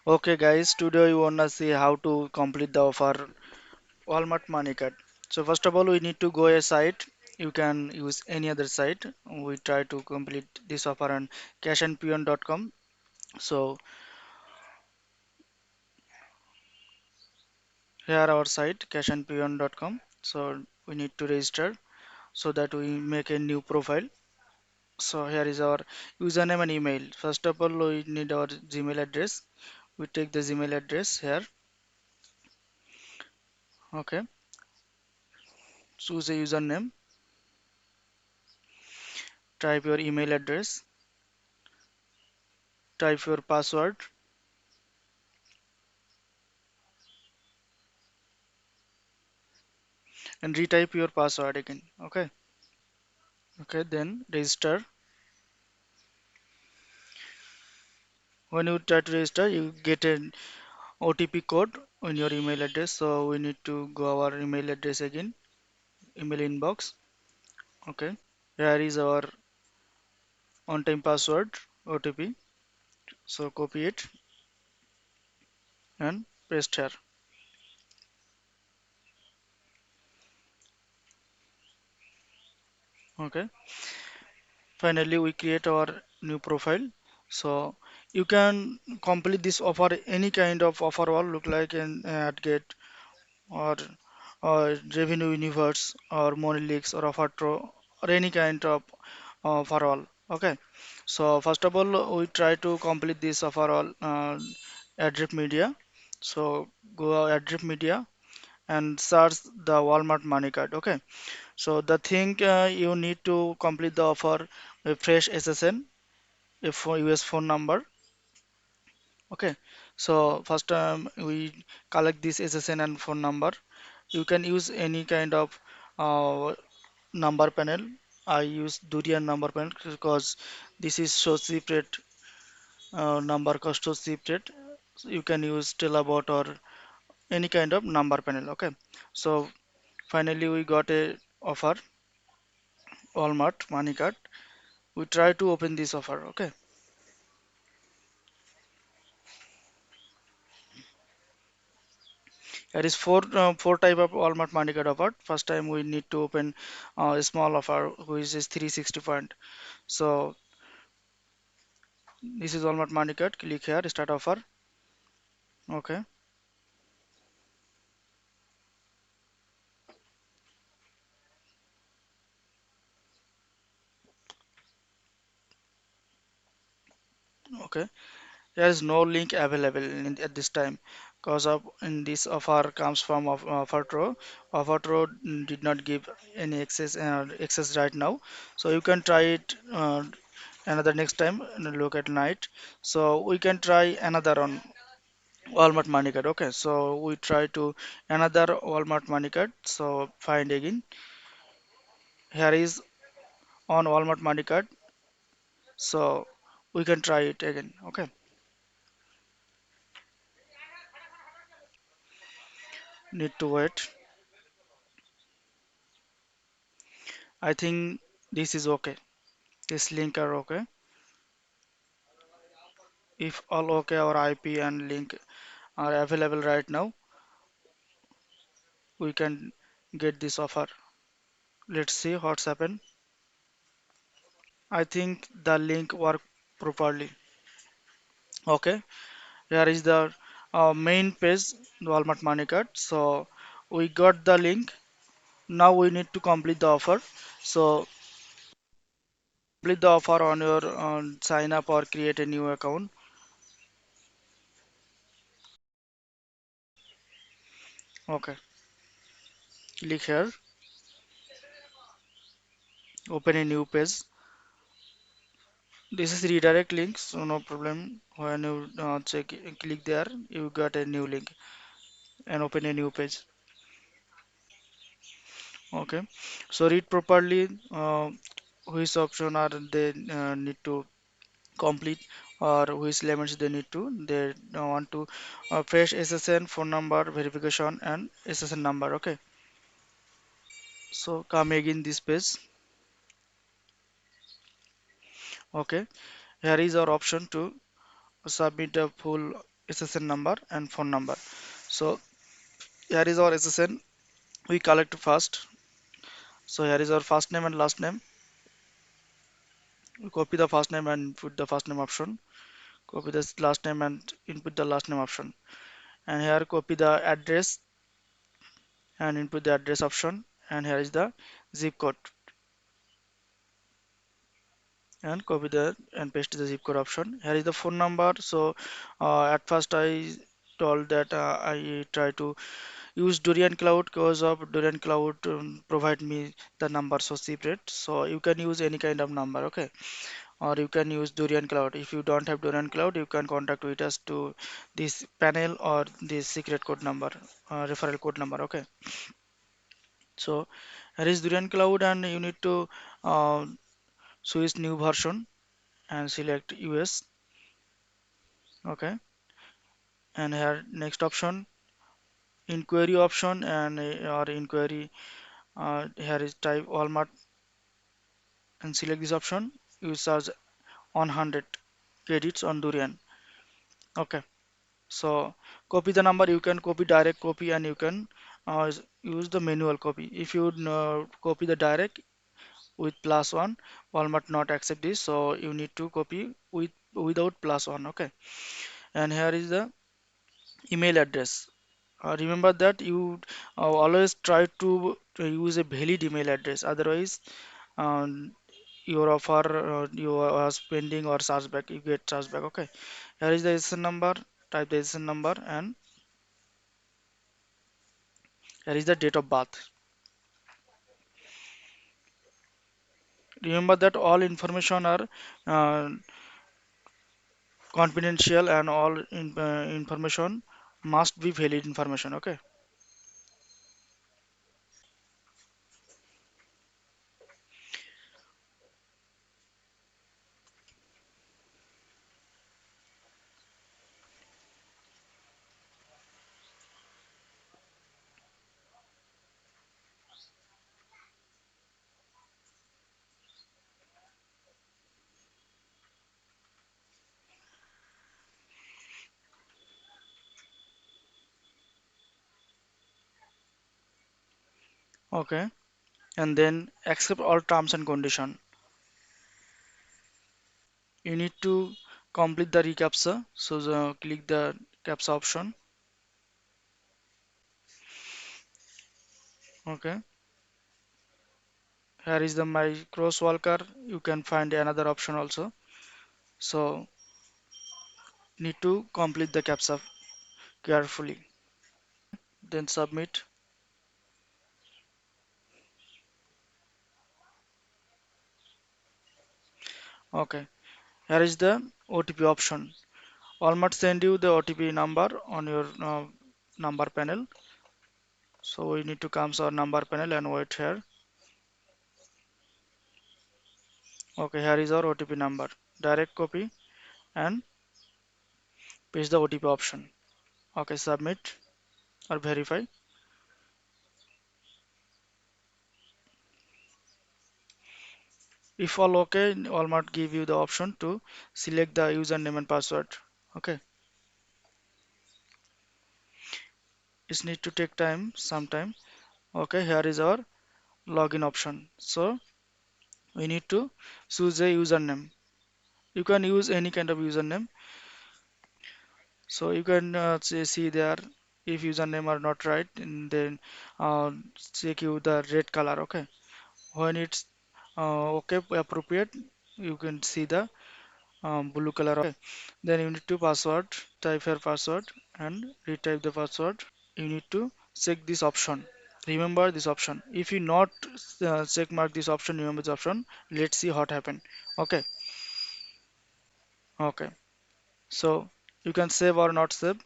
Okay guys, today we wanna see how to complete the offer Walmart MoneyCard. So first of all, we need to go a site. You can use any other site. We try to complete this offer on cashnpeon.com. So here our site cashnpeon.com. So we need to register so that we make a new profile. So here is our username and email. First of all, we need our Gmail address. We take the Gmail address here. Okay, choose a username, type your email address, type your password, and retype your password again. Okay, then register. When you try to register, you get an OTP code on your email address. So we need to go our email address again, email inbox. Okay, here is our on-time password OTP. So copy it and paste here. Okay, finally we create our new profile. So you can complete this offer any kind of offer all look like an ad get or revenue universe or monolix or Afatro or any kind of for all. Okay, so first of all we try to complete this for all address media. So go address media and search the Walmart money card. Okay, so the thing you need to complete the offer with fresh SSN if for US phone number. Okay, so first we collect this SSN and phone number. You can use any kind of uh, number panel. I use Durian number panel because this is so separate number cost so separate. So you can use Telabot or any kind of number panel. Okay, so finally we got a offer Walmart money card. We try to open this offer. Okay, there is four type of Walmart money card offer. First time we need to open a small offer which is 360 point. So this is Walmart money card. Click here start offer. Okay. Okay, there is no link available at this time because of in this offer comes from of Avatro. Avatro did not give any access right now, so you can try it another next time and look at night. So we can try another on Walmart money card. Okay, so we try to another Walmart money card. So find again. Here is on Walmart money card. So we can try it again. Okay, need to wait. I think this is okay. This link are okay. If all okay, our IP and link are available right now, we can get this offer. Let's see what's happened. I think the link work properly. Okay, here is the main page, Walmart Money Card. So we got the link. Now we need to complete the offer. So complete the offer on your sign up or create a new account. Okay, click here, open a new page. This is redirect link, so no problem. When you click there, you got a new link and open a new page. Okay, so read properly. Which option are they need to complete or which elements they need to. They want to fresh SSN, phone number, verification, and SSN number. Okay, so come again this page. Okay, here is our option to submit a full. SSN number and phone number. So here is our SSN. We collect first. So here is our first name and last name. We copy the first name and put the first name option. Copy the last name and input the last name option. And here copy the address and input the address option. And here is the zip code and copy the and paste the zip code option. Here is the phone number. So at first I told that I try to use Durian Cloud because of Durian Cloud provide me the number so separate. So you can use any kind of number, okay? Or you can use Durian Cloud. If you don't have Durian Cloud, you can contact with us to this panel or this secret code number, referral code number, okay? So here is Durian Cloud, and you need to uh, switch new version and select US, okay? And here next option, inquiry option, and or inquiry. Here is type Walmart and select this option. You charge on 100 credits on Durian. Okay, so copy the number. You can copy direct copy, and you can use the manual copy. If you copy the direct with +1, Walmart not accept this, so you need to copy without +1. Okay, and here is the email address. Remember that you always try to use a valid email address. Otherwise, um, your offer you are spending or chargeback, you get chargeback. Okay, here is the SSN number. Type the SSN number, and here is the date of birth. Remember that all information are uh, confidential, and all information must be valid information. Okay. Okay, and then accept all terms and condition. You need to complete the recaptcha. So click the captcha option. Okay, here is the my crosswalker. You can find another option also. So need to complete the captcha carefully. Then submit. Okay, here is the OTP option. Walmart send you the OTP number on your number panel. So we need to come to our number panel and wait here. Okay, here is our OTP number. Direct copy and paste the OTP option. Okay, submit or verify. If all okay, Walmart give you the option to select the username and password. Okay, it need to take time, some time. Okay, here is our login option. So we need to choose a username. You can use any kind of username. So you can see there if username are not right, and then check you the red color. Okay, when it's okay appropriate, you can see the blue color. Okay, then you need to password, type your password and retype the password. You need to check this option. Remember this option. If you not check mark this option, remember this option. Let's see what happen. Okay, okay. So you can save or not save.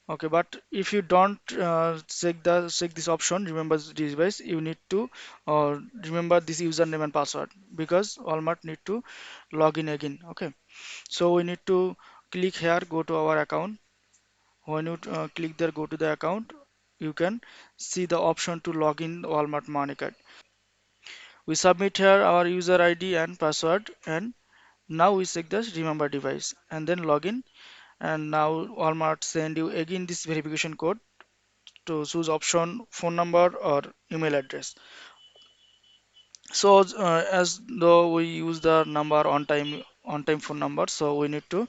Okay, but if you don't check this option, remember this device, you need to remember this username and password, because Walmart need to log in again. Okay, so we need to click here, go to our account. When you click there, go to the account, you can see the option to log in Walmart MoneyCard. We submit here our user ID and password, and now we check the remember device and then login. And now Walmart send you again this verification code to choose option phone number or email address. So as though we use the number on time phone number, so we need to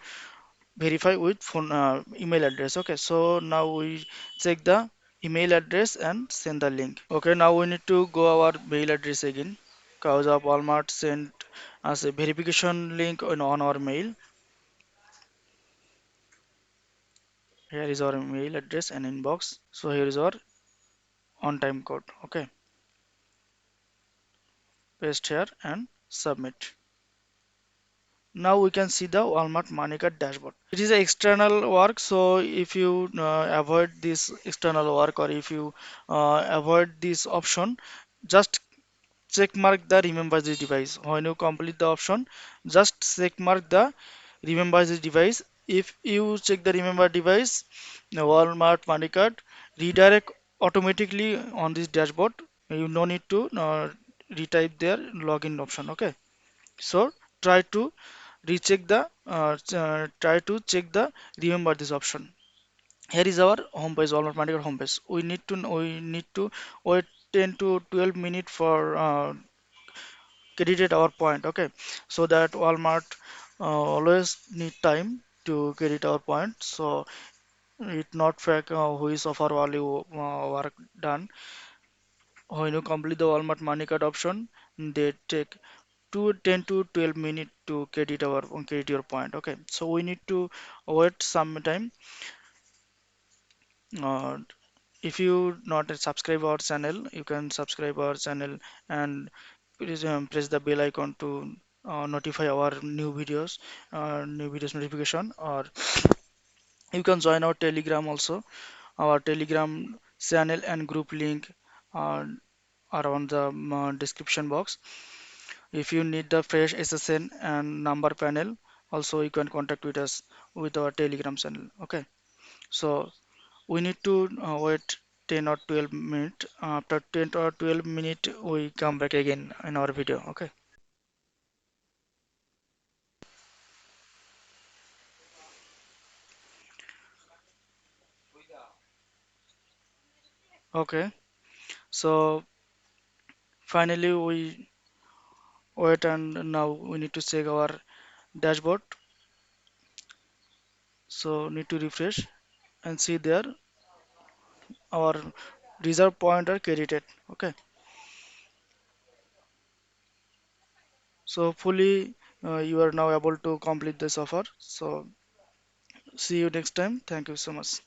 verify with phone email address. Okay, so now we check the email address and send the link. Okay, now we need to go our mail address again because of Walmart sent us a verification link on our mail. Here is our mail address and inbox. So here is our on time code. Okay, paste here and submit. Now we can see the Walmart MoneyCard dashboard. It is a external work, so if you avoid this external work or if you avoid this option, just check mark the remember this device. When you complete the option, just check mark the remember this device. If you check the remember device, the Walmart MoneyCard redirect automatically on this dashboard. You no need to retype their login option. Okay, so try to check the remember this option. Here is our home page, Walmart Medical home page. We need to wait 10 to 12 minutes for credited our point. Okay, so that Walmart always need time to credit our point. So it not fact who is of our value work done. When you complete the Walmart money card option, they take 10 to 12 minutes to credit your point. Okay, so we need to wait some time. uh, if you not subscribe our channel, you can subscribe our channel and please press the bell icon to notify our new videos notification, or you can join our telegram also. Our telegram channel and group link uh, are on the description box. If you need the fresh SSN and number panel, also you can contact with us with our Telegram channel. Okay, so we need to wait 10 or 12 minutes. After 10 or 12 minutes, we come back again in our video. Okay. Okay. So finally we wait and now we need to check our dashboard. So need to refresh and see there our reserve point are credited. Okay. So fully you are now able to complete this offer. So see you next time. Thank you so much.